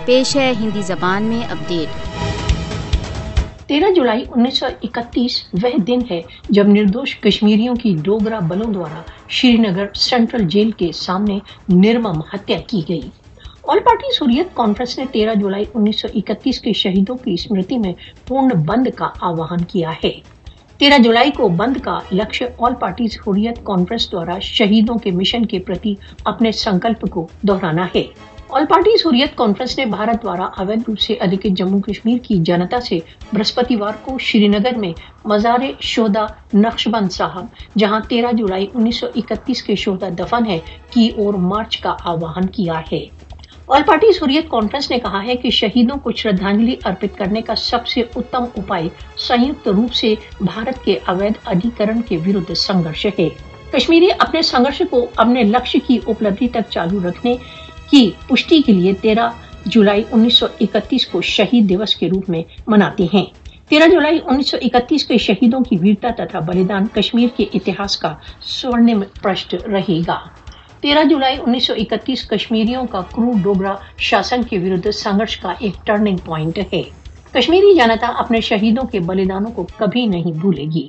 پیش ہے ہندی زبان میں اپڈیٹ۔ 13 جولائی 1931 وہ دن ہے جب نردوش کشمیریوں کی ڈوگرا بلوں دوارا شری نگر سینٹرل جیل کے سامنے نرمم ہتیا کی گئی۔ آل پارٹیز حریت کانفرنس نے 13 جولائی 1931 کے شہیدوں کی اسمرتی میں پورن بند کا آہوان کیا ہے۔ 13 جولائی کو بند کا لکشیہ آل پارٹیز حریت کانفرنس دوارا شہیدوں کے مشن کے پرتی اپنے سنکلپ کو دہرانا ہے۔ آل پارٹیز حریت کانفرنس نے بھارت دوارا اویدھ روپ سے ادھکت جموں کشمیر کی جنتا سے برہسپتیوار کو شری نگر میں مزار شہدا نقش بند صاحب، جہاں 13 جولائی 1931 کے شہدا دفن ہے، کی اور مارچ کا آہوان کیا ہے۔ آل پارٹیز حریت کانفرنس نے کہا ہے کہ شہیدوں کو شردھانجلی ارپت کرنے کا سب سے اتم اپائے سیکت روپ سے بھارت کے اویدھ ادھیکرن کے ورد سنگھرش ہے۔ کشمیری اپنے سنگھرش کو اپنے لکشیہ کی اپلبدھی تک چالو رکھنے کی پشٹی کے لیے 13 جولائی 1931 کو شہید دیوس کے روپ میں مناتے ہیں۔ 13 جولائی 1931 کے شہیدوں کی ویرتا تتھا بلیدان کشمیر کے اتہاس کا سورنم پرشٹ رہے گا۔ 13 جولائی 1931 کشمیریوں کا کرور ڈوگرا شاسن کے ورد سنگھرش کا ایک ٹرننگ پوائنٹ ہے۔ کشمیری جنتا اپنے شہیدوں کے بلیدانوں کو کبھی نہیں بھولے گی۔